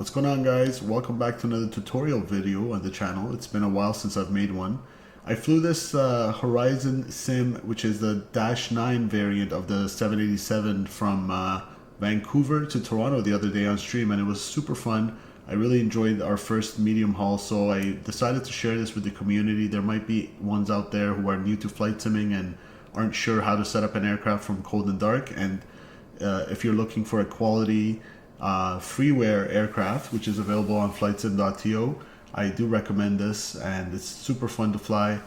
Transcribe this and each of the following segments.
What's going on, guys? Welcome back to another tutorial video on the channel. It's been a while since I've made one. I flew this Horizon Sim, which is the Dash 9 variant of the 787 from Vancouver to Toronto the other day on stream, and it was super fun. I really enjoyed our first medium haul, so I decided to share this with the community. There might be ones out there who are new to flight simming and aren't sure how to set up an aircraft from cold and dark, and if you're looking for a quality freeware aircraft, which is available on flightsim.to, I do recommend this, and it's super fun to fly.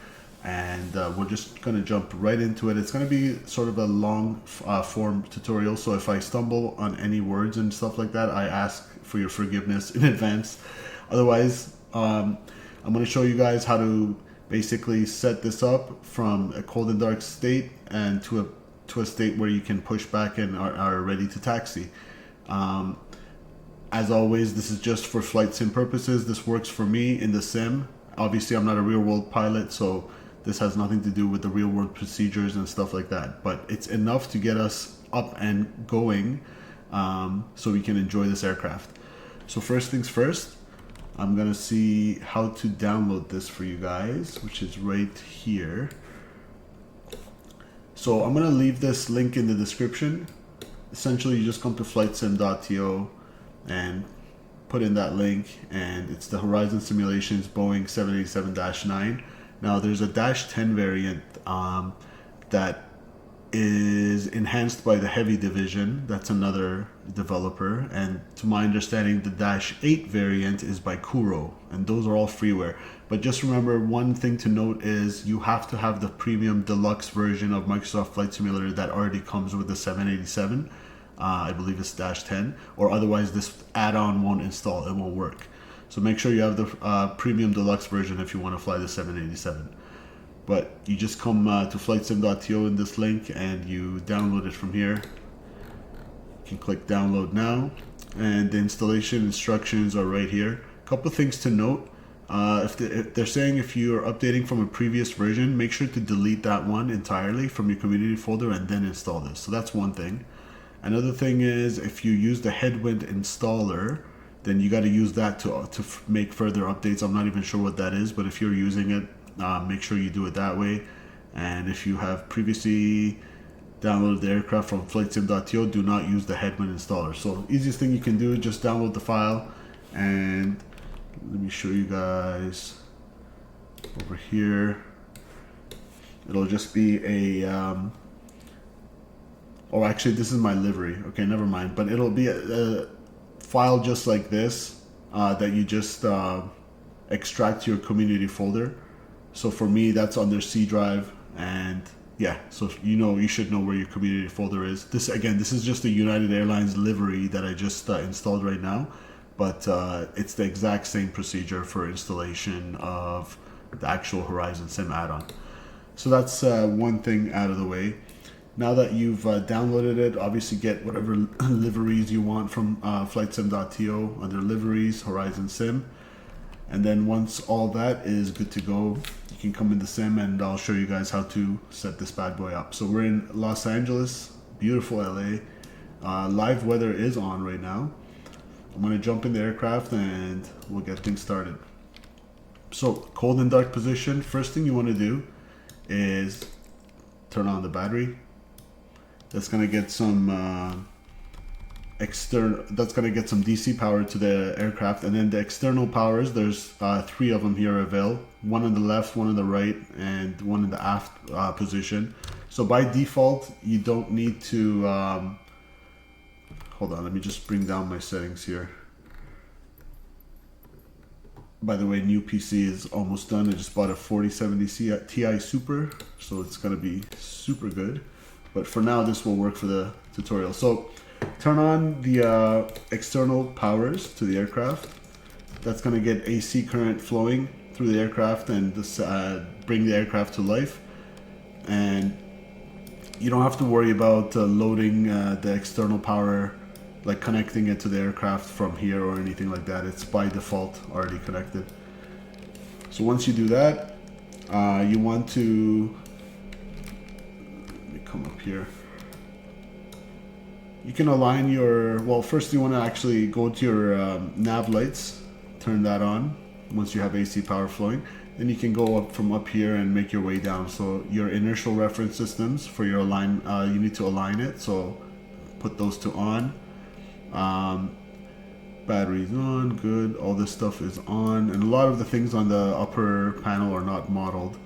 And we're just going to jump right into it. It's going to be sort of a long form tutorial, so if I stumble on any words and stuff like that, I ask for your forgiveness in advance. Otherwise, I'm going to show you guys how to basically set this up from a cold and dark state and to a state where you can push back and are ready to taxi. As always, this is just for flight sim purposes. This works for me in the sim. Obviously, I'm not a real world pilot, so this has nothing to do with the real world procedures and stuff like that. But it's enough to get us up and going so we can enjoy this aircraft. So first things first, I'm gonna see how to download this for you guys, which is right here. So I'm gonna leave this link in the description. Essentially, you just come to flightsim.to and put in that link, and it's the Horizon Simulations Boeing 787-9. Now there's a Dash 10 variant that is enhanced by the Heavy division. That's another developer, and to my understanding the Dash 8 variant is by Kuro, and those are all freeware. But just remember, one thing to note is you have to have the premium deluxe version of Microsoft Flight Simulator that already comes with the 787. I believe it's Dash 10, or otherwise this add-on won't install, it won't work. So make sure you have the premium deluxe version if you want to fly the 787. But you just come to flightsim.to in this link and you download it from here. You can click download now, and the installation instructions are right here. A couple things to note. If they're saying if you're updating from a previous version, make sure to delete that one entirely from your community folder and then install this. So that's one thing. Another thing is, if you use the headwind installer, then you got to use that to make further updates. I'm not even sure what that is, but if you're using it, make sure you do it that way. And if you have previously downloaded the aircraft from flightsim.to, do not use the headwind installer. So easiest thing you can do is just download the file, and let me show you guys over here. It'll just be a oh, actually this is my livery. Okay, never mind. But it'll be a file just like this that you just extract to your community folder. So for me, that's under C drive, and yeah, so you should know where your community folder is. This is just a United Airlines livery that I just installed right now, but it's the exact same procedure for installation of the actual Horizon Sim add-on. So that's one thing out of the way. Now that you've downloaded it, obviously get whatever liveries you want from flightsim.to under liveries, Horizon Sim. And then once all that is good to go, you can come in the sim and I'll show you guys how to set this bad boy up. So we're in Los Angeles, beautiful LA. Live weather is on right now. I'm gonna jump in the aircraft and we'll get things started. So cold and dark position, first thing you wanna do is turn on the battery. That's gonna get some DC power to the aircraft, and then the external powers, there's 3 of them here available. One on the left, one on the right, and one in the aft position. So by default, you don't need to hold on, let me just bring down my settings here. By the way, new PC is almost done. I just bought a 4070 Ti Super, so it's gonna be super good. But for now, this will work for the tutorial. So turn on the external powers to the aircraft. That's going to get AC current flowing through the aircraft and this, bring the aircraft to life. And you don't have to worry about loading the external power, like connecting it to the aircraft from here or anything like that. It's by default already connected. So once you do that, you want to come up here. You can align your, well, first you want to actually go to your nav lights, turn that on once you have AC power flowing. Then you can go up from up here and make your way down. So your inertial reference systems for your align, you need to align it. So put those to on. Batteries on, good. All this stuff is on, and a lot of the things on the upper panel are not modeled,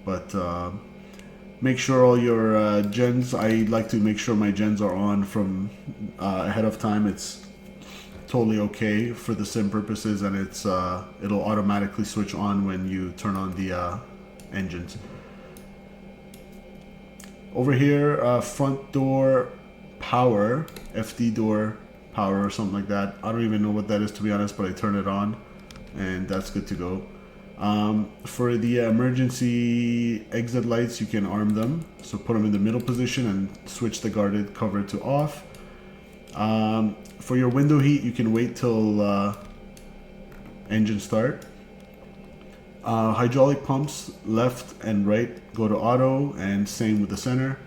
but make sure all your gens, I like to make sure my gens are on from ahead of time. It's totally okay for the sim purposes, and it's it'll automatically switch on when you turn on the engines. Over here, front door power, FD door power or something like that. I don't even know what that is, to be honest, but I turn it on and that's good to go. For the emergency exit lights, you can arm them. So put them in the middle position and switch the guarded cover to off. For your window heat, you can wait till engine start. Hydraulic pumps, left and right, go to auto, and same with the center.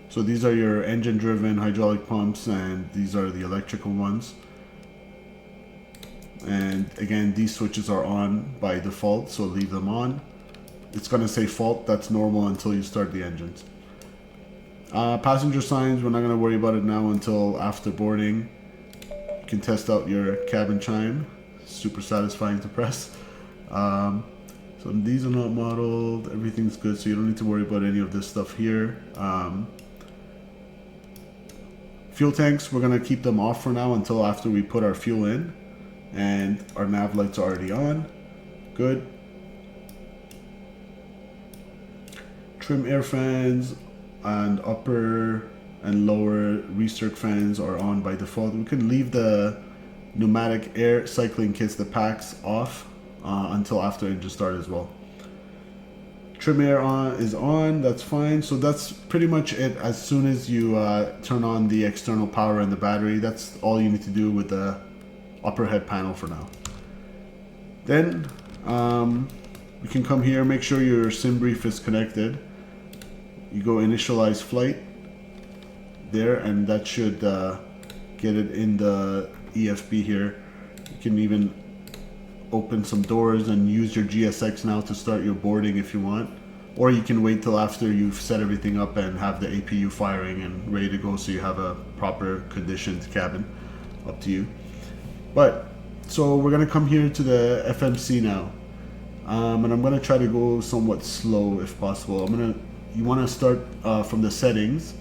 So these are your engine driven hydraulic pumps, and these are the electrical ones. And again, these switches are on by default, so leave them on. It's gonna say fault, that's normal until you start the engines. Passenger signs, we're not gonna worry about it now until after boarding. You can test out your cabin chime, super satisfying to press. So these are not modeled, everything's good, so you don't need to worry about any of this stuff here. Fuel tanks, we're gonna keep them off for now until after we put our fuel in, and our nav lights are already on. Good. Trim air fans and upper and lower recirc fans are on by default. We can leave the pneumatic air cycling kits, the packs, off until after engine start as well. Trim air is on, that's fine. So that's pretty much it. As soon as you turn on the external power and the battery, that's all you need to do with the upper head panel for now. Then you can come here, make sure your sim brief is connected. You go initialize flight there, and that should get it in the EFB here. You can even open some doors and use your GSX now to start your boarding if you want, or you can wait till after you've set everything up and have the APU firing and ready to go, so you have a proper conditioned cabin. Up to you. But so we're gonna come here to the FMC now, and I'm gonna try to go somewhat slow if possible. You want to start from the settings,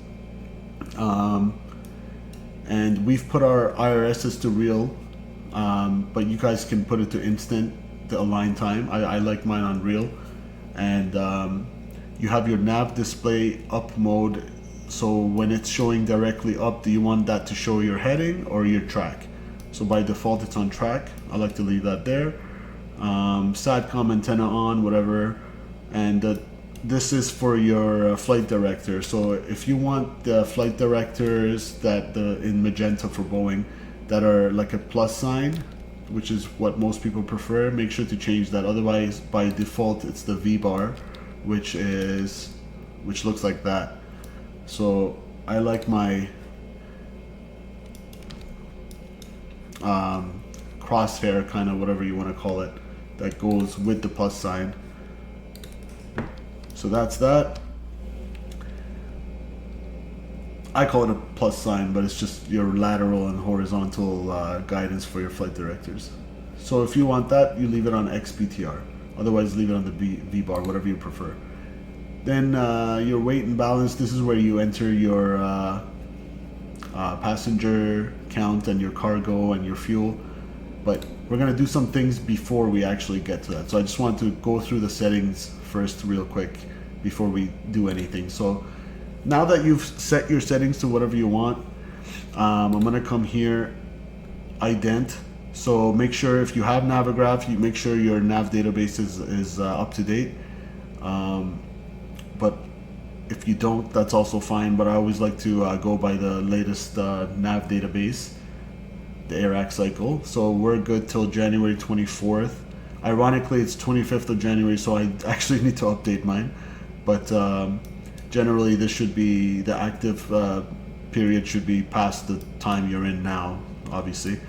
and we've put our IRSs to real. But you guys can put it to instant, the align time. I like mine on real. And you have your nav display up mode. So when it's showing directly up, do you want that to show your heading or your track? So by default it's on track. I like to leave that there. SATCOM antenna on, whatever. And this is for your flight director. So if you want the flight directors that in magenta for Boeing, that are like a plus sign, which is what most people prefer, make sure to change that. Otherwise, by default, it's the V bar, which looks like that. So I like my crosshair, kind of, whatever you want to call it, that goes with the plus sign. So that's that. I call it a plus sign, but it's just your lateral and horizontal guidance for your flight directors. So if you want that, you leave it on XPTR. Otherwise, leave it on the V bar, whatever you prefer. Then your weight and balance, this is where you enter your passenger count and your cargo and your fuel. But we're gonna do some things before we actually get to that. So I just want to go through the settings first real quick before we do anything. So now that you've set your settings to whatever you want, I'm gonna come here, ident. So make sure if you have Navigraph, you make sure your nav database is up to date. But if you don't, that's also fine. But I always like to go by the latest nav database, the AIRAC cycle. So we're good till January 24th. Ironically, it's 25th of January, so I actually need to update mine. But generally this should be, the active period should be past the time you're in now, obviously.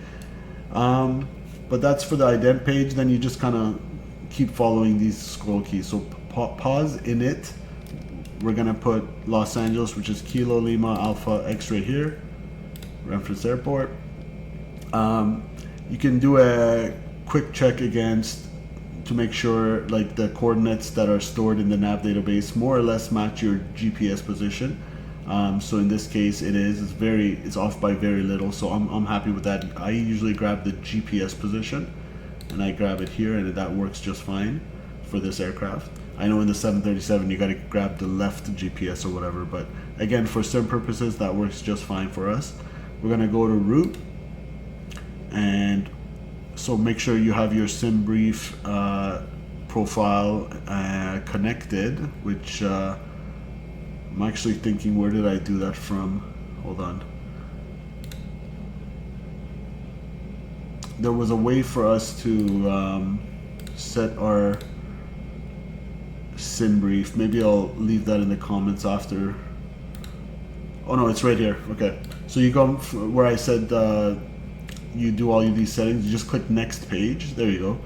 But that's for the ident page. Then you just kind of keep following these scroll keys. So pause init. We're gonna put Los Angeles, which is Kilo Lima Alpha X-ray here, reference airport. You can do a quick check against to make sure like the coordinates that are stored in the nav database more or less match your GPS position. So in this case it's off by very little, so I'm happy with that. I usually grab the GPS position and I grab it here, and that works just fine for this aircraft. I know in the 737 you got to grab the left GPS or whatever, but again, for sim purposes that works just fine for us. We're gonna go to route, and so make sure you have your SimBrief profile connected, which I'm actually thinking, where did I do that from? Hold on. There was a way for us to set our SimBrief. Maybe I'll leave that in the comments after. Oh no, it's right here. Okay. So you go where I said you do all of these settings, you just click next page. There you go.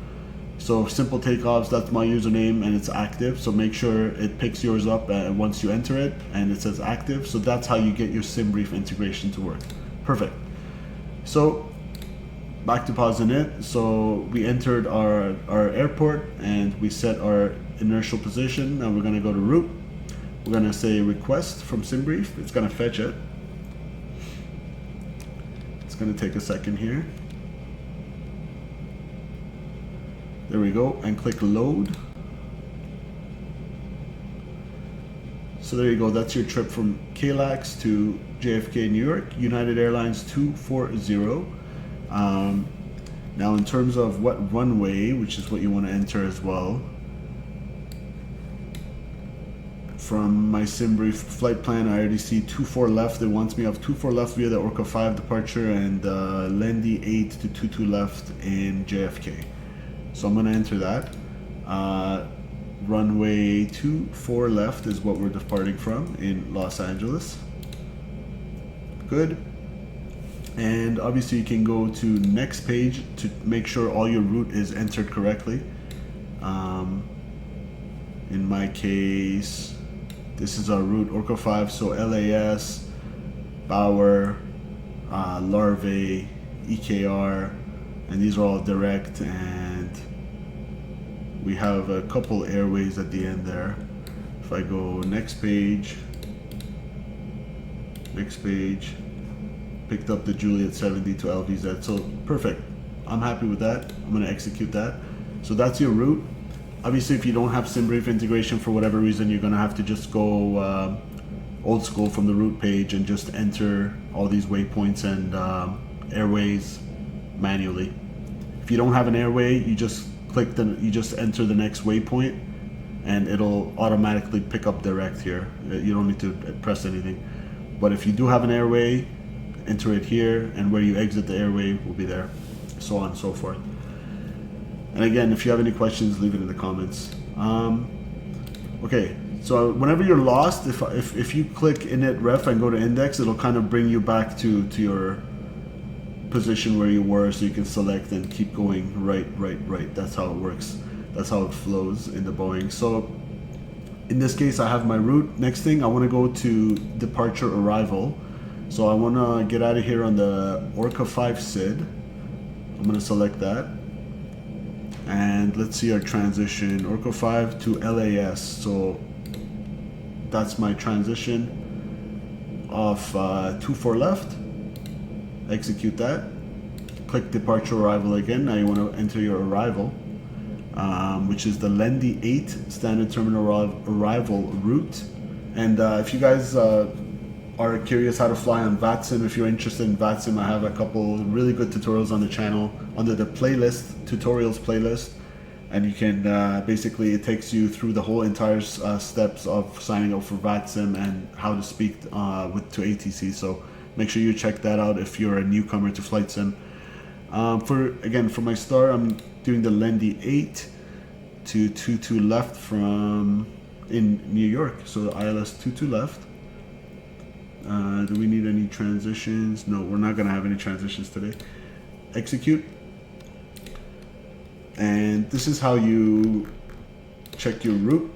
So simple takeoffs, that's my username and it's active. So make sure it picks yours up once you enter it and it says active. So that's how you get your SimBrief integration to work. Perfect. So back to pausing it. So we entered our airport and we set our inertial position. Now we're gonna go to route. We're gonna say request from SimBrief. It's gonna fetch it. It's gonna take a second here. There we go, and click load. So there you go, that's your trip from KLAX to JFK, New York, United Airlines 240. Now in terms of what runway, which is what you want to enter as well, from my SimBrief flight plan, I already see 24 left. It wants me off 24 left via the Orca 5 departure and Lendy 8 to 22 left in JFK. So I'm going to enter that. Runway 24 left is what we're departing from in Los Angeles. Good. And obviously you can go to next page to make sure all your route is entered correctly. In my case, this is our route, Orca 5, so LAS, Bauer, Larvae, EKR, and these are all direct, and we have a couple airways at the end there. If I go next page, picked up the Juliet 70 to LVZ, so perfect. I'm happy with that. I'm gonna execute that. So that's your route. Obviously, if you don't have SimBrief integration for whatever reason, you're gonna have to just go old school from the route page and just enter all these waypoints and airways manually. If you don't have an airway, you just enter the next waypoint, and it'll automatically pick up direct here. You don't need to press anything. But if you do have an airway, enter it here, and where you exit the airway will be there, so on and so forth. And again, if you have any questions, leave it in the comments. Okay, so whenever you're lost, if you click init ref and go to index, it'll kind of bring you back to your position where you were, so you can select and keep going right. That's how it works. That's how it flows in the Boeing. So in this case, I have my route. Next thing, I want to go to departure arrival. So I want to get out of here on the Orca 5 SID. I'm going to select that. And let's see our transition, Orca 5 to LAS. So that's my transition of 24 left. Execute that. Click departure arrival again. Now you want to enter your arrival, which is the Lendy 8 standard terminal arrival route. And if you guys are curious how to fly on VATSIM, if you're interested in VATSIM, I have a couple really good tutorials on the channel under the playlist, tutorials playlist, and you can basically, it takes you through the whole entire steps of signing up for VATSIM and how to speak to ATC. So make sure you check that out if you're a newcomer to flight sim. For my start, I'm doing the Lendy 8 to 22 left from in New York. So ILS 22 left. Do we need any transitions? No, we're not gonna have any transitions today. Execute. And this is how you check your route.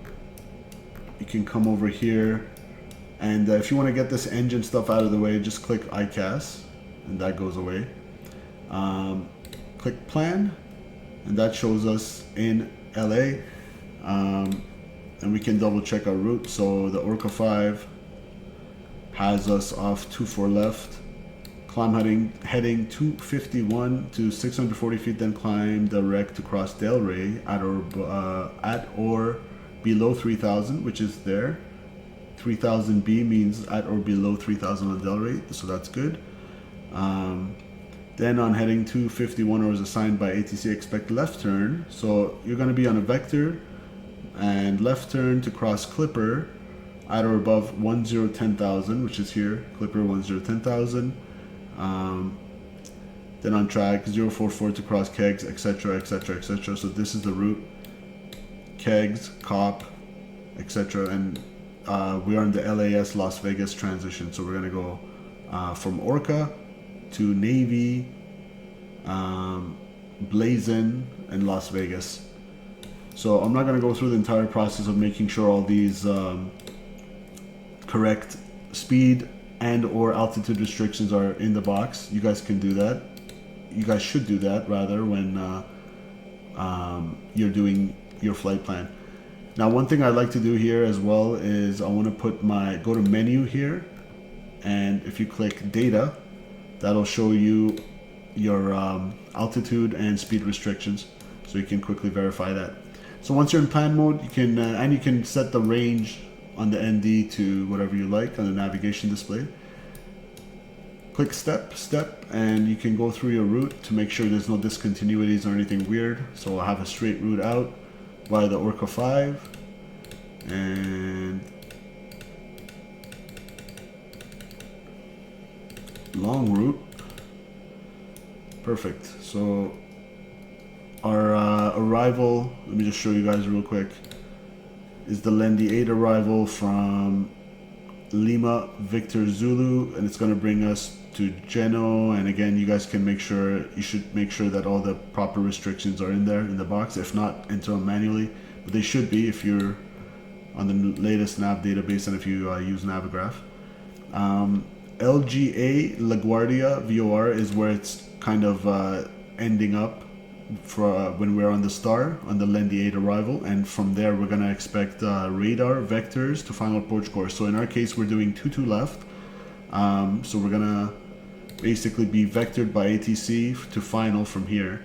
You can come over here, and if you want to get this engine stuff out of the way, just click ICAS, and that goes away. Click plan, and that shows us in LA, and we can double check our route. So the Orca 5 has us off 24 left, climb heading 251 to 640 feet, then climb direct to cross Delray at or below 3000, which is there. 3000B means at or below 3000 on Delray, so that's good. Then on heading 251, or as assigned by ATC, expect left turn. So you're going to be on a vector and left turn to cross Clipper at or above 1010,000, which is here, Clipper 1010,000. Then on track 044 to cross Kegs, etc, etc, etc. So this is the route, Kegs, COP, etc. And we are in the LAS Las Vegas transition. So we're going to go from Orca to Navy, Blazin, and Las Vegas. So I'm not going to go through the entire process of making sure all these correct speed and or altitude restrictions are in the box. You guys can do that. You guys should do that rather when you're doing your flight plan. Now, one thing I like to do here as well is I want to put go to menu here, and if you click data, that'll show you your altitude and speed restrictions, so you can quickly verify that. So once you're in plan mode, you can and you can set the range on the ND to whatever you like on the navigation display. Click step, and you can go through your route to make sure there's no discontinuities or anything weird. So I'll have a straight route out via the Orca 5, and long route. Perfect. So our arrival, let me just show you guys real quick, is the Lendy 8 arrival from Lima Victor Zulu, and it's going to bring us to Geno. And again, you guys can you should make sure that all the proper restrictions are in there in the box. If not, enter them manually, but they should be if you're on the latest nav database and if you use Navigraph. LGA LaGuardia VOR is where it's kind of ending up for when we're on the star on the Lendy 8 arrival, and from there we're going to expect radar vectors to final approach course. So in our case, we're doing 22 left, so we're going to basically be vectored by ATC to final from here,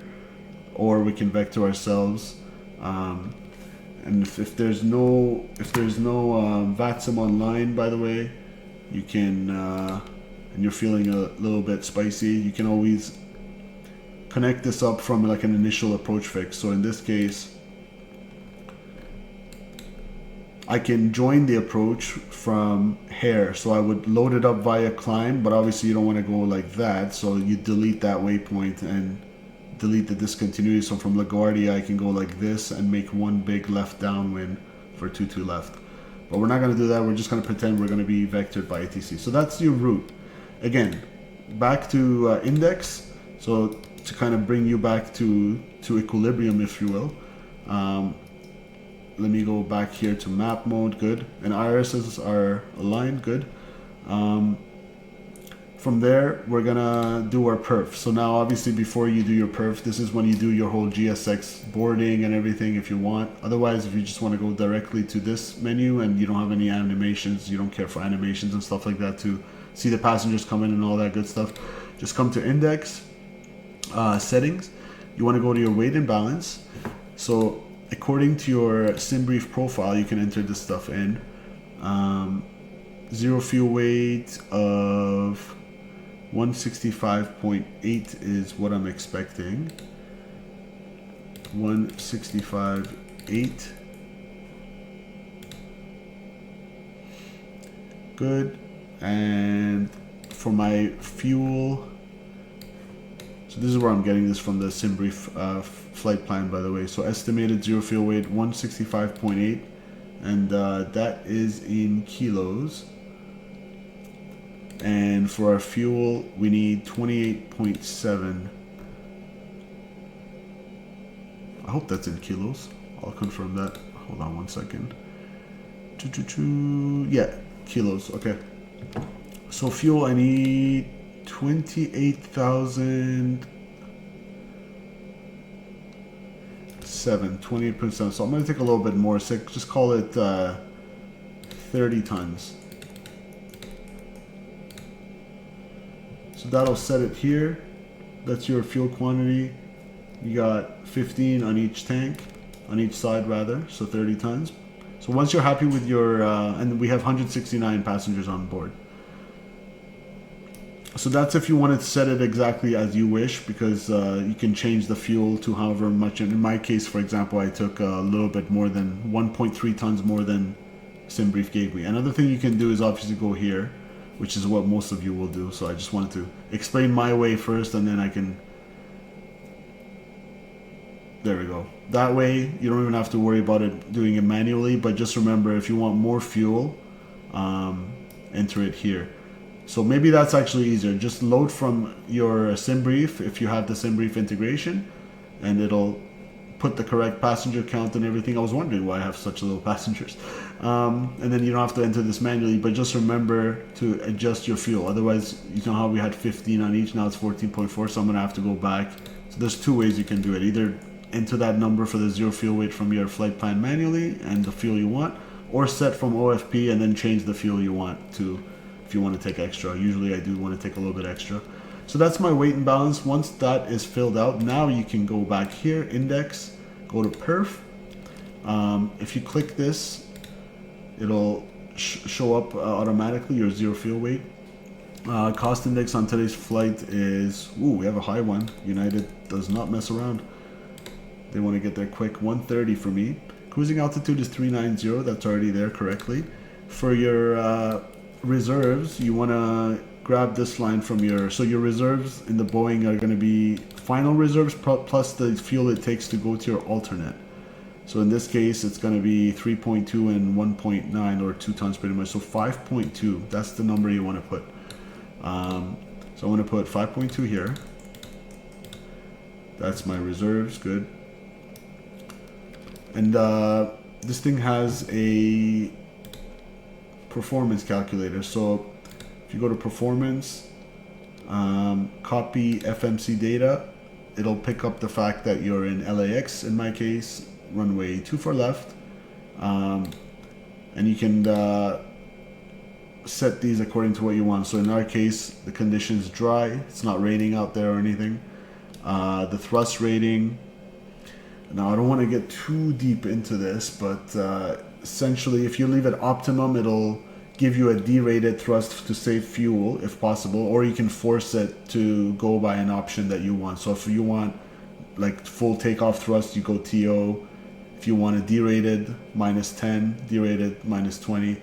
or we can vector ourselves. And if there's no VATSIM online, by the way, you can and you're feeling a little bit spicy, you can always connect this up from like an initial approach fix. So in this case, I can join the approach from here. So I would load it up via climb, but obviously you don't want to go like that. So you delete that waypoint and delete the discontinuity. So from LaGuardia, I can go like this and make one big left downwind for 22 left. But we're not going to do that. We're just going to pretend we're going to be vectored by ATC. So that's your route. Again, back to index. So to kind of bring you back to equilibrium, if you will. Let me go back here to map mode, good. And irises are aligned, good. From there, we're gonna do our perf. So now obviously before you do your perf, this is when you do your whole GSX boarding and everything if you want. Otherwise, if you just wanna go directly to this menu and you don't have any animations, you don't care for animations and stuff like that to see the passengers come in and all that good stuff, just come to index, settings. You want to go to your weight and balance. So according to your SimBrief profile, you can enter this stuff in. Zero fuel weight of 165.8 is what I'm expecting. 165.8. Good. And for my fuel, so this is where I'm getting this from the SimBrief flight plan, by the way. So estimated zero fuel weight 165.8. and that is in kilos. And for our fuel, we need 28.7. I hope that's in kilos. I'll confirm that. Hold on one second. Yeah, kilos. Okay. So fuel, I need 28,007, 28%. So I'm going to take a little bit more. So just call it 30 tons. So that'll set it here. That's your fuel quantity. You got 15 on each tank, on each side rather, so 30 tons. So once you're happy with your, and we have 169 passengers on board. So that's if you want to set it exactly as you wish, because you can change the fuel to however much. And in my case, for example, I took a little bit more than 1.3 tons more than SimBrief gave me. Another thing you can do is obviously go here, which is what most of you will do. So I just wanted to explain my way first, and then I can... There we go. That way, you don't even have to worry about it doing it manually, but just remember, if you want more fuel, enter it here. So maybe that's actually easier. Just load from your SimBrief if you have the SimBrief integration, and it'll put the correct passenger count and everything. I was wondering why I have such little passengers. And then you don't have to enter this manually, but just remember to adjust your fuel. Otherwise, you know how we had 15 on each, now it's 14.4, so I'm gonna have to go back. So there's two ways you can do it. Either enter that number for the zero fuel weight from your flight plan manually and the fuel you want, or set from OFP and then change the fuel you want to, if you want to take extra. Usually I do want to take a little bit extra. So that's my weight and balance. Once that is filled out, now you can go back here, index, go to perf. If you click this, it'll show up automatically your zero fuel weight. Cost index on today's flight is, ooh, we have a high one. United does not mess around. They want to get there quick. 130 for me. Cruising altitude is 390. That's already there correctly. For your reserves, you want to grab this line from your... So your reserves in the Boeing are going to be final reserves plus the fuel it takes to go to your alternate. So in this case, it's going to be 3.2 and 1.9, or 2 tons pretty much. So 5.2. That's the number you want to put. So I'm going to put 5.2 here. That's my reserves. Good. And this thing has a performance calculator. So if you go to performance, copy FMC data, it'll pick up the fact that you're in LAX, in my case, runway 24 left. And you can set these according to what you want. So in our case, the condition's dry. It's not raining out there or anything. The thrust rating. Now, I don't want to get too deep into this, but essentially, if you leave it optimum, it'll give you a derated thrust to save fuel, if possible, or you can force it to go by an option that you want. So if you want like full takeoff thrust, you go TO. If you want a derated, -10, derated, -20,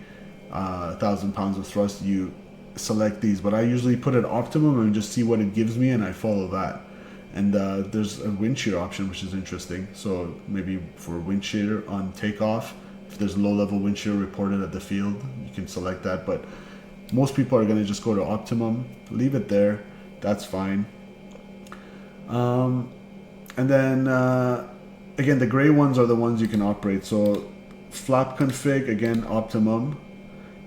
1,000 pounds of thrust, you select these. But I usually put it optimum and just see what it gives me, and I follow that. And there's a wind shear option, which is interesting. So maybe for wind shear on takeoff, if there's low level wind shear reported at the field, you can select that. But most people are going to just go to optimum, leave it there. That's fine. And then again, the gray ones are the ones you can operate. So flap config, again, optimum.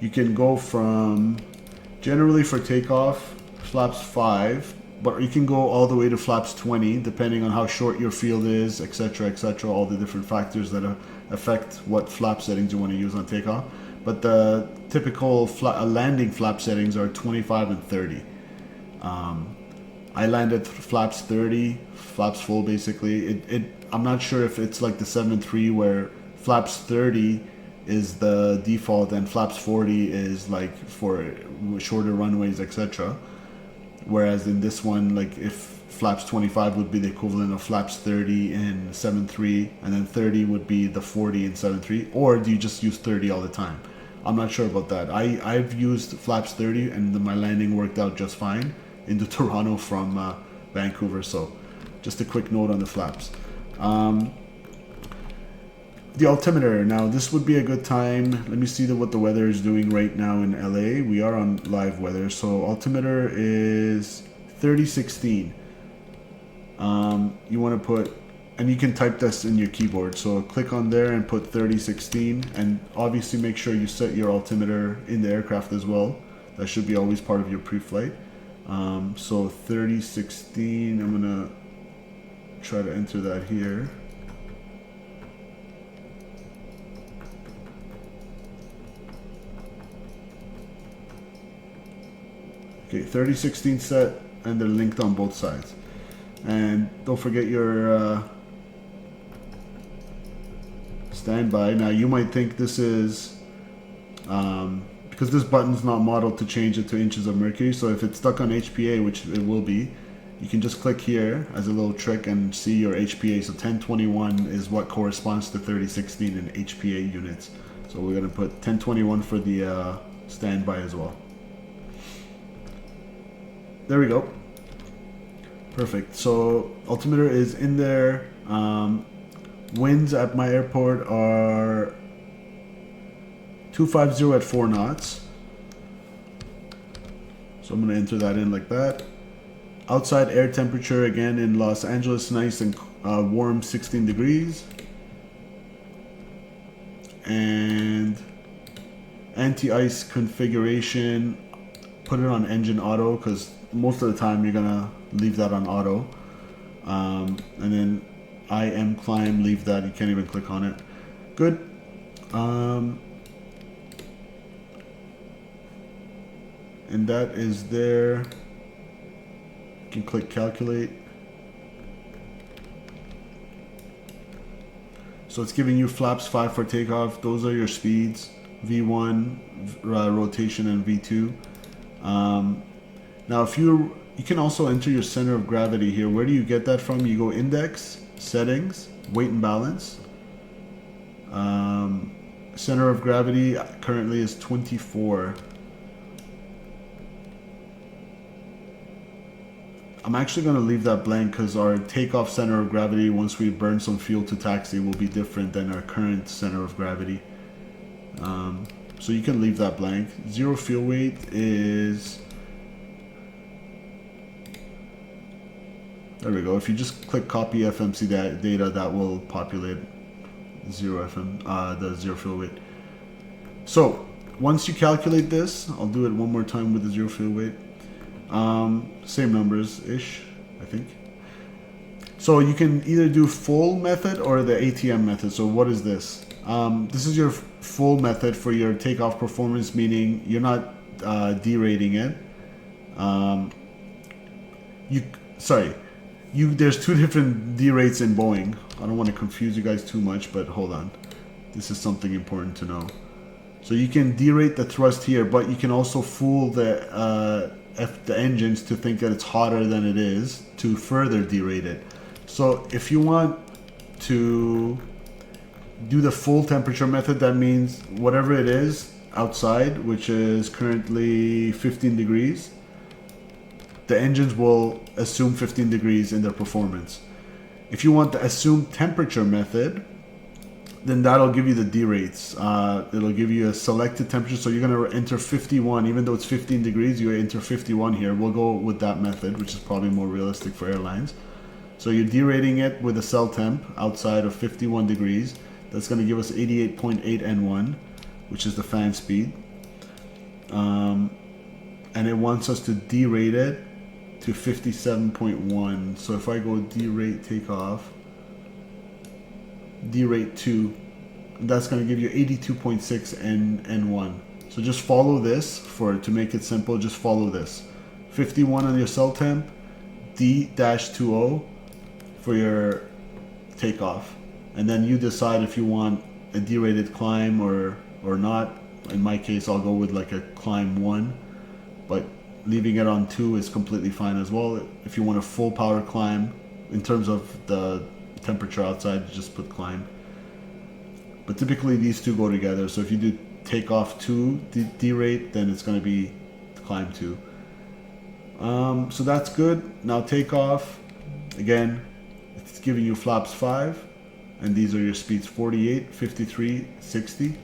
You can go from, generally for takeoff, flaps 5. But you can go all the way to flaps 20, depending on how short your field is, etc., etc., all the different factors that affect what flap settings you want to use on takeoff. But the typical landing flap settings are 25 and 30. I landed flaps 30, flaps full basically. I'm not sure if it's like the 7.3 where flaps 30 is the default and flaps 40 is like for shorter runways, etc. Whereas in this one, like if flaps 25 would be the equivalent of flaps 30 in 7.3, and then 30 would be the 40 in 7.3, or do you just use 30 all the time? I'm not sure about that. I've used flaps 30 and my landing worked out just fine into Toronto from Vancouver. So just a quick note on the flaps. The altimeter. Now this would be a good time. Let me see what the weather is doing right now in LA. We are on live weather. So altimeter is 3016. You want to put, and you can type this in your keyboard. So click on there and put 3016, and obviously make sure you set your altimeter in the aircraft as well. That should be always part of your pre-flight. So 3016, I'm gonna try to enter that here. Okay, 3016 set, and they're linked on both sides. And don't forget your standby. Now you might think this is because this button's not modeled to change it to inches of mercury, so if it's stuck on HPA, which it will be, you can just click here as a little trick and see your HPA. So 1021 is what corresponds to 3016 in HPA units. So we're going to put 1021 for the standby as well. There we go. Perfect. So altimeter is in there. Winds at my airport are 250 at 4 knots. So I'm going to enter that in like that. Outside air temperature again in Los Angeles, nice and warm, 16 degrees. And anti-ice configuration, put it on engine auto because most of the time you're gonna leave that on auto. And then IM climb, leave that, you can't even click on it. Good. And that is there. You can click calculate. So it's giving you flaps 5 for takeoff. Those are your speeds, V1, rotation, and V2. Now if you can also enter your center of gravity here. Where do you get that from? You go index, settings, weight and balance. Center of gravity currently is 24. I'm actually going to leave that blank because our takeoff center of gravity, once we burn some fuel to taxi, will be different than our current center of gravity. So you can leave that blank. Zero fuel weight is... There we go. If you just click copy FMC data, that will populate the zero fuel weight. So once you calculate this, I'll do it one more time with the zero fuel weight. Same numbers-ish, I think. So you can either do full method or the ATM method. So what is this? This is your full method for your takeoff performance, meaning you're not derating it. There's two different derates in Boeing. I don't want to confuse you guys too much, but hold on. This is something important to know. So you can derate the thrust here, but you can also fool the engines to think that it's hotter than it is to further derate it. So if you want to do the full temperature method, that means whatever it is outside, which is currently 15 degrees, the engines will assume 15 degrees in their performance. If you want the assumed temperature method, then that'll give you the derates. It'll give you a selected temperature. So you're going to enter 51, even though it's 15 degrees, you enter 51 here. We'll go with that method, which is probably more realistic for airlines. So you're derating it with a cell temp outside of 51 degrees. That's going to give us 88.8 N1, which is the fan speed. And it wants us to derate it to 57.1. So if I go derate takeoff, derate 2, that's going to give you 82.6 N1. So just follow this to make it simple. Just follow this. 51 on your cell temp, D-20 for your takeoff, and then you decide if you want a derated climb or not. In my case, I'll go with like a climb 1, but leaving it on 2 is completely fine as well. If you want a full power climb, in terms of the temperature outside, you just put climb. But typically these two go together. So if you do takeoff 2 derate, then it's going to be climb 2. So that's good. Now takeoff, again, it's giving you flaps 5, and these are your speeds: 48, 53, 60,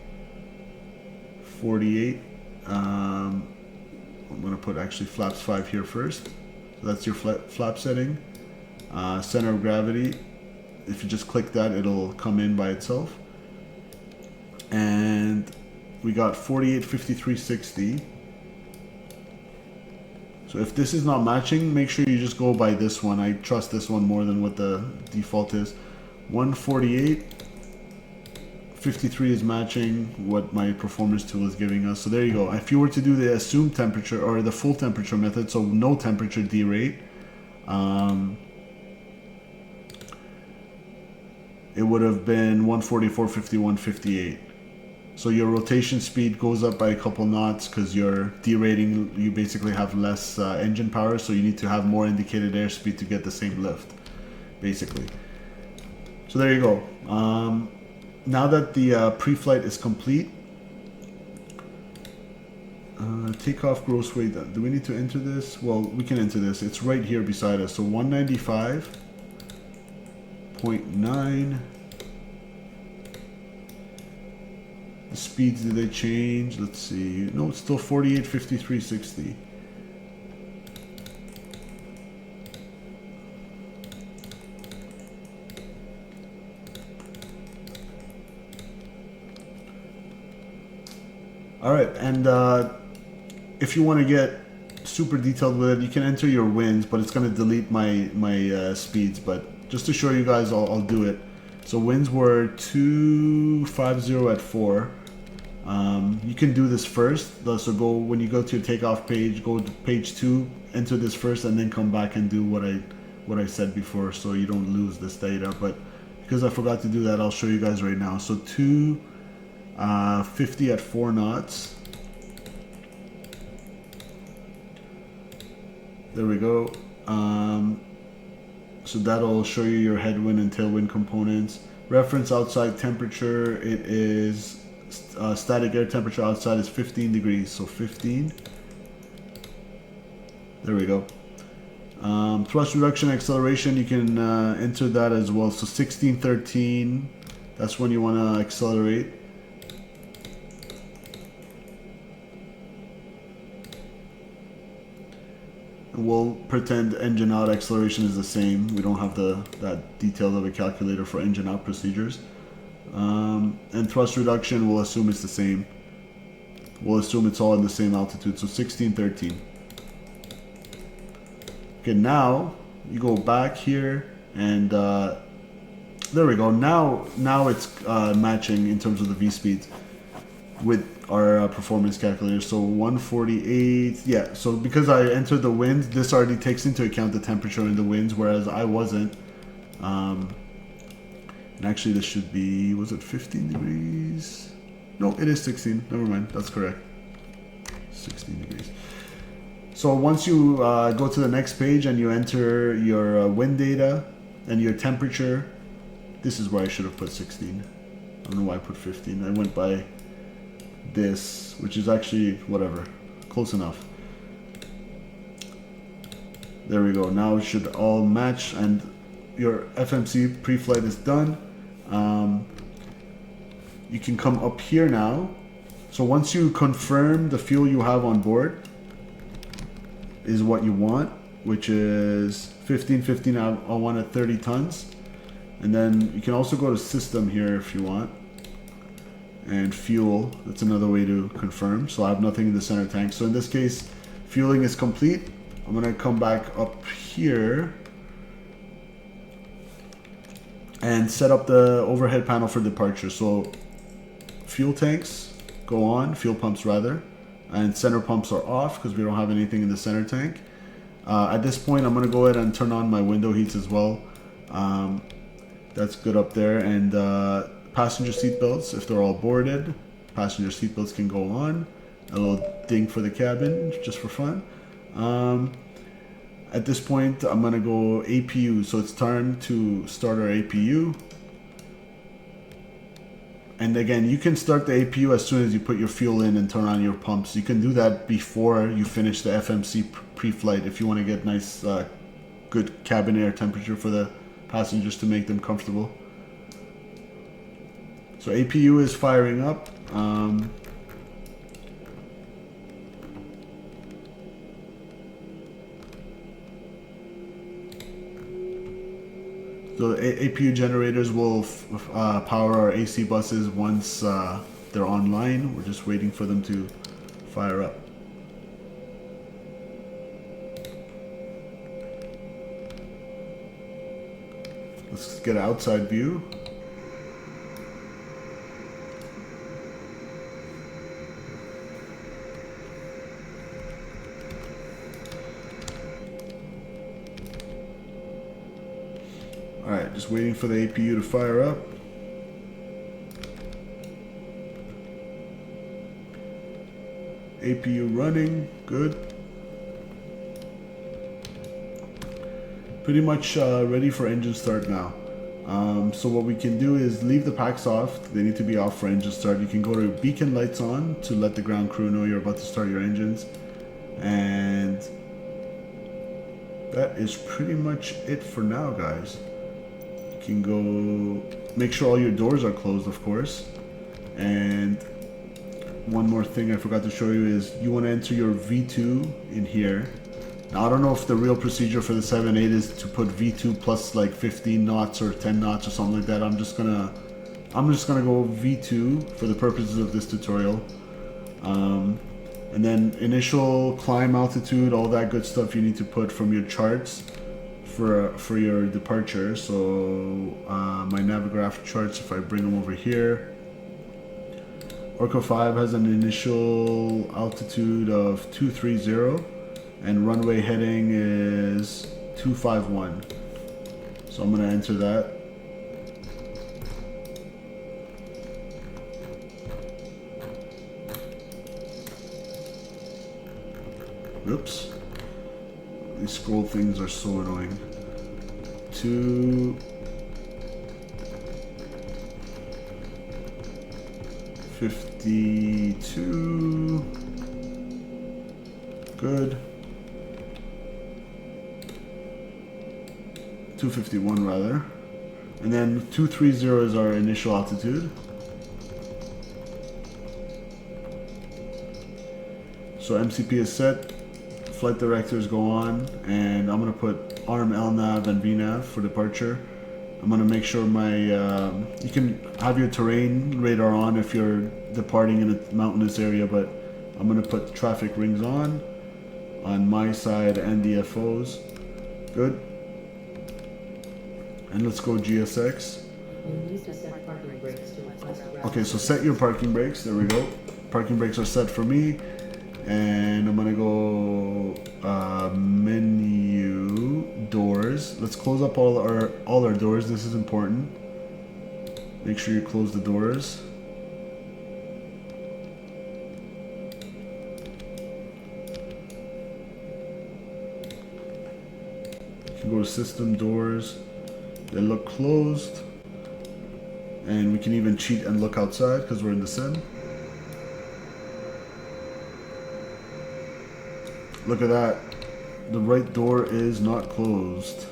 48. I'm going to put actually flaps 5 here first. So that's your flap setting. Center of gravity, if you just click that, it'll come in by itself. And we got 48, 53, 60. So if this is not matching, make sure you just go by this one. I trust this one more than what the default is. 148, 53 is matching what my performance tool is giving us. So there you go. If you were to do the assumed temperature or the full temperature method, so no temperature derate, it would have been 144, 51, 58. So your rotation speed goes up by a couple knots because you're derating. You basically have less engine power, so you need to have more indicated airspeed to get the same lift, basically. So there you go. Now that the pre-flight is complete, takeoff gross weight. Do we need to enter this? Well, we can enter this. It's right here beside us. So 195.9. The speeds, did they change? Let's see. No, it's still 48, 53, 60. All right, and if you want to get super detailed with it, you can enter your winds, but it's going to delete my speeds. But just to show you guys, I'll do it. So winds were 250 at 4. You can do this first. So go, when you go to your takeoff page, go to page 2, enter this first, and then come back and do what I said before, so you don't lose this data. But because I forgot to do that, I'll show you guys right now. So 250 at 4 knots. There we go. So that'll show you your headwind and tailwind components. Reference outside temperature, it is static air temperature outside is 15 degrees, so 15. There we go. Thrust reduction acceleration, you can enter that as well. So 16, 13, that's when you want to accelerate. We'll pretend engine out acceleration is the same. We don't have that detail of a calculator for engine out procedures. And thrust reduction, we'll assume it's the same. We'll assume it's all in the same altitude, so 16, 13. Okay, now you go back here, and there we go. Now it's matching in terms of the V-speeds with our performance calculator. So 148, yeah, so because I entered the winds, this already takes into account the temperature in the winds, whereas I wasn't. And actually this should be, was it 15 degrees? No, it is 16, never mind, that's correct. 16 degrees. So once you go to the next page and you enter your wind data and your temperature, this is where I should have put 16. I don't know why I put 15. I went by this, which is actually whatever, close enough. There we go. Now it should all match, and your FMC pre-flight is done. You can come up here now. So once you confirm the fuel you have on board is what you want, which is 15, I want at 30 tons. And then you can also go to system here if you want. And fuel, that's another way to confirm. So I have nothing in the center tank. So in this case, fueling is complete. I'm gonna come back up here and set up the overhead panel for departure. So fuel tanks go on, fuel pumps rather, and center pumps are off because we don't have anything in the center tank. At this point, I'm gonna go ahead and turn on my window heats as well. That's good up there. And passenger seat belts, if they're all boarded, passenger seat belts can go on. A little ding for the cabin, just for fun. At this point, I'm gonna go APU, so it's time to start our APU. And again, you can start the APU as soon as you put your fuel in and turn on your pumps. You can do that before you finish the FMC pre-flight if you want to get nice, good cabin air temperature for the passengers to make them comfortable. So APU is firing up. So APU generators will power our AC buses once they're online. We're just waiting for them to fire up. Let's get an outside view. Alright, just waiting for the APU to fire up. APU running, good. Pretty much ready for engine start now. So what we can do is leave the packs off. They need to be off for engine start. You can go to beacon lights on to let the ground crew know you're about to start your engines. And that is pretty much it for now, guys. You can go make sure all your doors are closed, of course. And one more thing I forgot to show you is you want to enter your V2 in here. Now I don't know if the real procedure for the 7.8 is to put V2 plus like 15 knots or 10 knots or something like that. I'm just gonna go V2 for the purposes of this tutorial. And then initial climb altitude, all that good stuff you need to put from your charts for your departure. So my Navigraph charts, if I bring them over here, Orca 5 has an initial altitude of 230 and runway heading is 251. So I'm going to enter that. Oops. These scroll things are so annoying. 252. Good. 251 rather. And then 230 is our initial altitude. So MCP is set. Flight directors go on, and I'm going to put ARM, LNAV, and VNAV for departure. I'm going to make sure my, you can have your terrain radar on if you're departing in a mountainous area, but I'm going to put traffic rings on my side and the FOs. Good. And let's go GSX. Okay, so set your parking brakes. There we go. Parking brakes are set for me. And I'm gonna go menu doors. Let's close up all our doors. This is important. Make sure you close the doors. You can go to system doors. They look closed. And we can even cheat and look outside because we're in the sim. Look at that. The right door is not closed.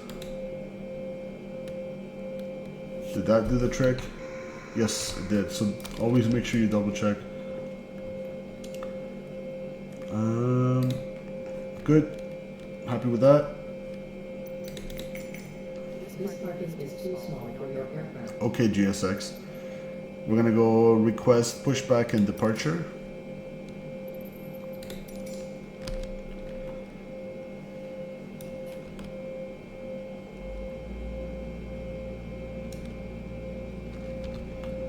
Did that do the trick? Yes, it did. So always make sure you double check. Good. Happy with that? Okay, GSX. We're gonna go request pushback and departure.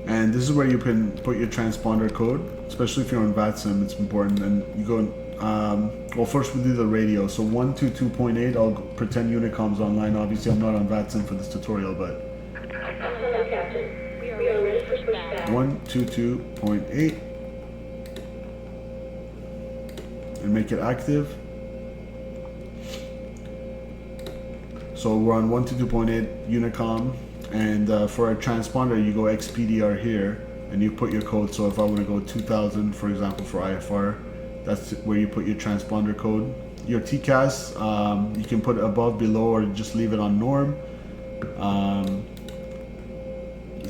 And this is where you can put your transponder code, especially if you're on VATSIM, it's important. And you go, well, first we'll do the radio. So 122.8, I'll pretend Unicom's online. Obviously, I'm not on VATSIM for this tutorial, but 122.8, and make it active. So we're on 122.8 Unicom. And for a transponder, you go XPDR here, and you put your code. So if I want to go 2000, for example, for IFR, that's where you put your transponder code. Your TCAS, you can put it above, below, or just leave it on norm.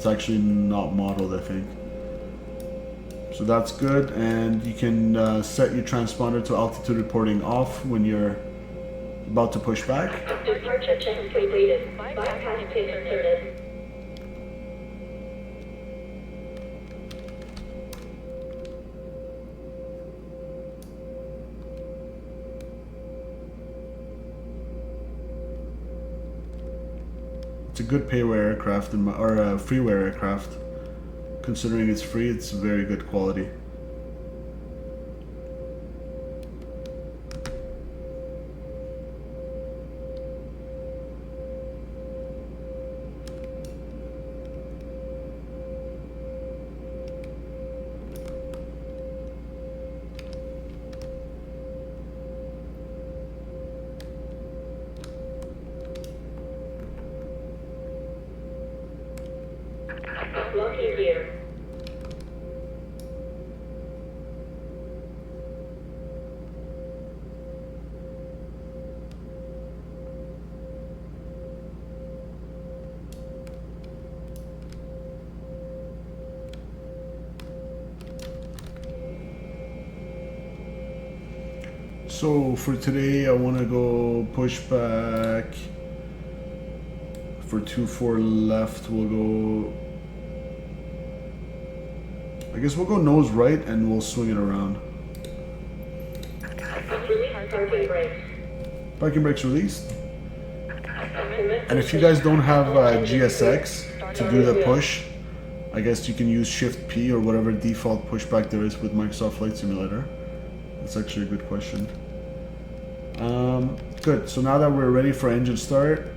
It's actually not modeled, I think. So that's good, and you can set your transponder to altitude reporting off when you're about to push back. Departure check completed. Bypass pin inserted. It's a good payware aircraft, or freeware aircraft. Considering it's free, it's very good quality. Locking gear. So for today, I want to go push back. For 2-4 left, we'll go. I guess we'll go nose right and we'll swing it around. Parking brakes. Parking brakes released. And if you guys don't have GSX to do the push, I guess you can use Shift P or whatever default pushback there is with Microsoft Flight Simulator. That's actually a good question. Good, so now that we're ready for engine start,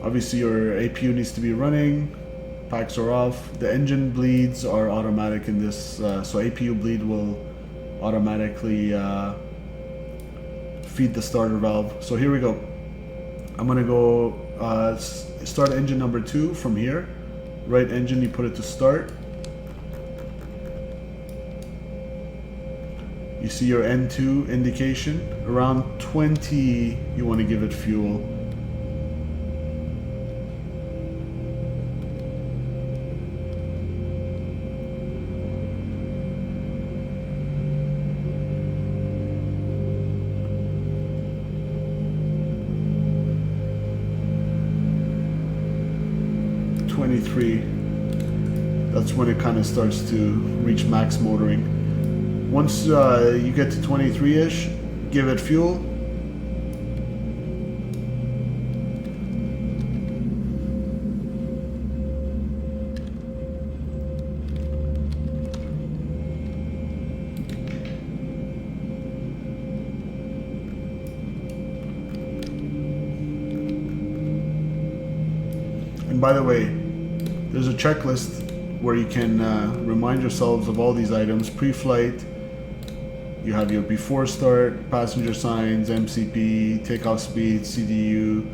obviously your APU needs to be running, packs are off, the engine bleeds are automatic in this, so APU bleed will automatically feed the starter valve. So here we go. I'm gonna go start engine number 2 from here. Right engine, you put it to start. You see your N2 indication. Around 20, you want to give it fuel. That's when it kind of starts to reach max motoring. Once you get to 23-ish, give it fuel. And by the way, there's a checklist where you can remind yourselves of all these items. Pre-flight, you have your before start, passenger signs, MCP, takeoff speed, CDU.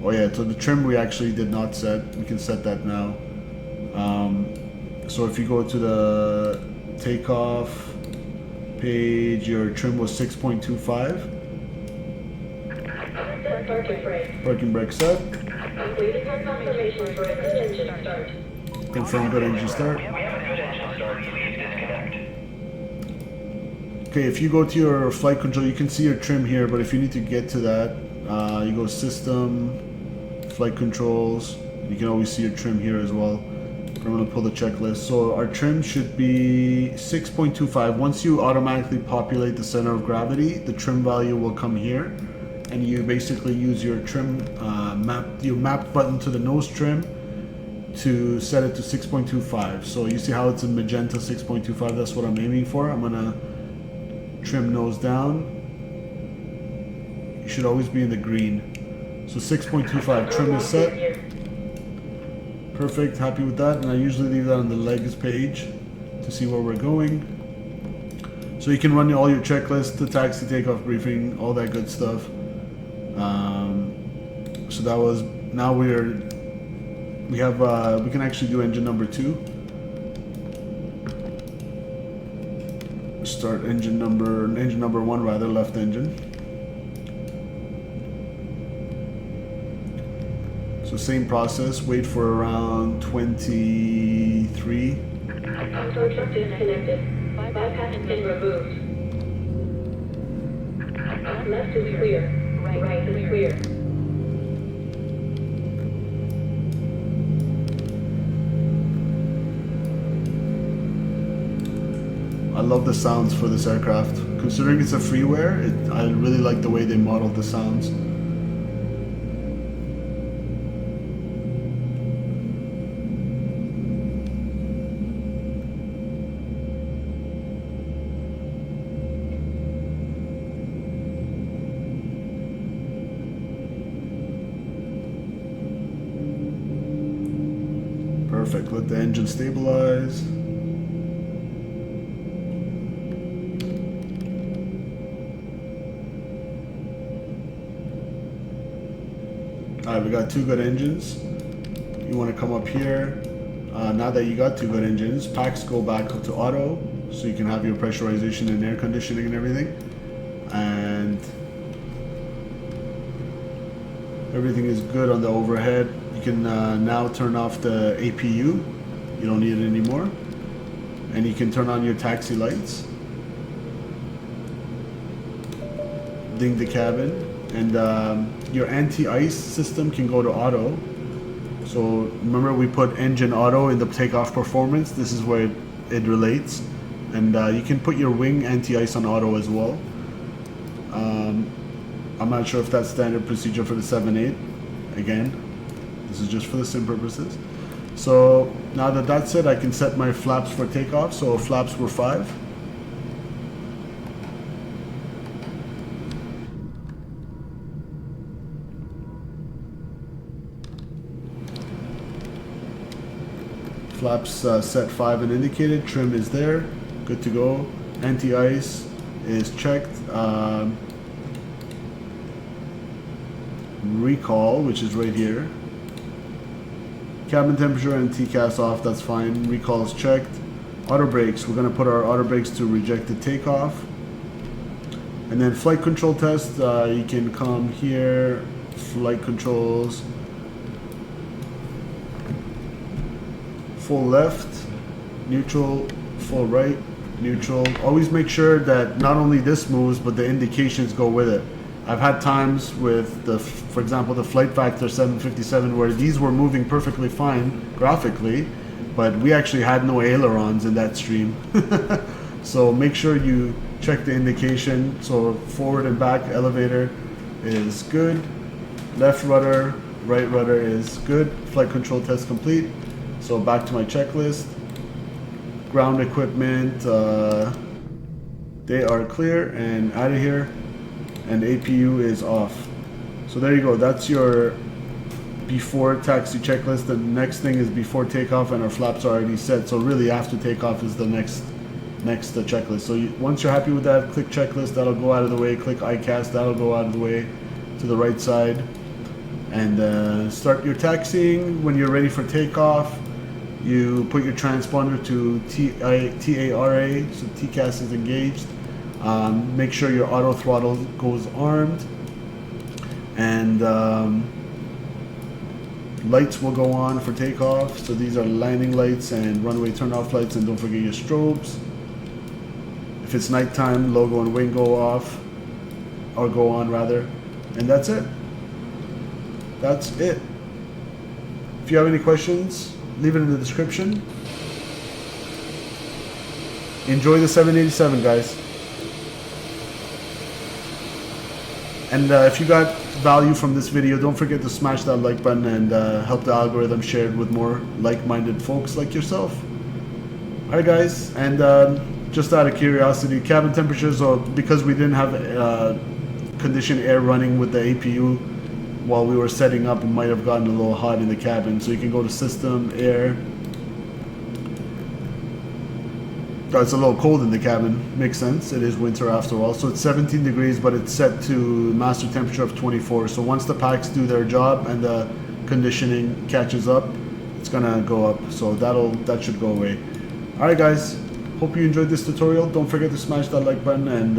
Oh yeah, so the trim we actually did not set. We can set that now. So if you go to the takeoff page, your trim was 6.25. Parking brake set. Confirmation for a good engine start. Confirm good engine start. Okay, if you go to your flight control, you can see your trim here, but if you need to get to that, you go system, flight controls. You can always see your trim here as well. I'm going to pull the checklist. So our trim should be 6.25. Once you automatically populate the center of gravity, the trim value will come here, and you basically use your trim map button to the nose trim to set it to 6.25. So you see how it's in magenta 6.25. That's what I'm aiming for. I'm gonna trim nose down. You should always be in the green. So 6.25 trim is set. Perfect, happy with that. And I usually leave that on the legs page to see where we're going. So you can run all your checklists, the taxi takeoff briefing, all that good stuff. So that was, now we can actually do engine number 2. Start engine number 1 rather, left engine. So same process, wait for around 23. Howto truck disconnected. Bypass pin removed. Left is clear. Right is clear. I love the sounds for this aircraft. Considering it's a freeware, I really like the way they modeled the sounds. Perfect, let the engine stabilize. Alright, we got two good engines. You want to come up here. Now that you got two good engines, packs go back to auto, so you can have your pressurization and air conditioning and everything. And everything is good on the overhead. You can now turn off the APU. You don't need it anymore. And you can turn on your taxi lights. Ding the cabin. And your anti-ice system can go to auto. So remember we put engine auto in the takeoff performance. This is where it relates. And you can put your wing anti-ice on auto as well. I'm not sure if that's standard procedure for the 7.8. Again, this is just for the sim purposes. So now that that's it, I can set my flaps for takeoff. So flaps were 5. Flaps set 5 and indicated. Trim is there. Good to go. Anti-ice is checked. Recall, which is right here. Cabin temperature and TCAS off, that's fine. Recall is checked. Auto brakes, we're going to put our auto brakes to rejected takeoff. And then flight control test, you can come here, flight controls. Full left, neutral, full right, neutral. Always make sure that not only this moves, but the indications go with it. I've had times with for example, the Flight Factor 757 where these were moving perfectly fine graphically, but we actually had no ailerons in that stream. So make sure you check the indication. So forward and back elevator is good. Left rudder, right rudder is good. Flight control test complete. So back to my checklist. Ground equipment, they are clear and out of here. And APU is off. So there you go. That's your before taxi checklist. The next thing is before takeoff, and our flaps are already set. So really, after takeoff is the next checklist. So once you're happy with that, click checklist. That'll go out of the way. Click ICAS. That'll go out of the way to the right side. And start your taxiing. When you're ready for takeoff, you put your transponder to TARA. So TCAS is engaged. Make sure your auto throttle goes armed, and lights will go on for takeoff. So these are landing lights and runway turn-off lights, and don't forget your strobes. If it's nighttime, logo and wing go off, or go on rather, and that's it. That's it. If you have any questions, leave it in the description. Enjoy the 787, guys. And if you got value from this video, don't forget to smash that like button and help the algorithm share it with more like-minded folks like yourself. Alright guys, and just out of curiosity, cabin temperatures, or because we didn't have conditioned air running with the APU while we were setting up, it might have gotten a little hot in the cabin. So you can go to system, air. It's a little cold in the cabin, makes sense, it is winter after all. So it's 17 degrees, but it's set to master temperature of 24. So once the packs do their job and the conditioning catches up, it's gonna go up. So that should go away. Alright guys, hope you enjoyed this tutorial. Don't forget to smash that like button and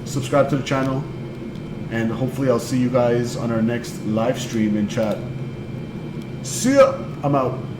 subscribe to the channel. And hopefully I'll see you guys on our next live stream in chat. See ya. I'm out.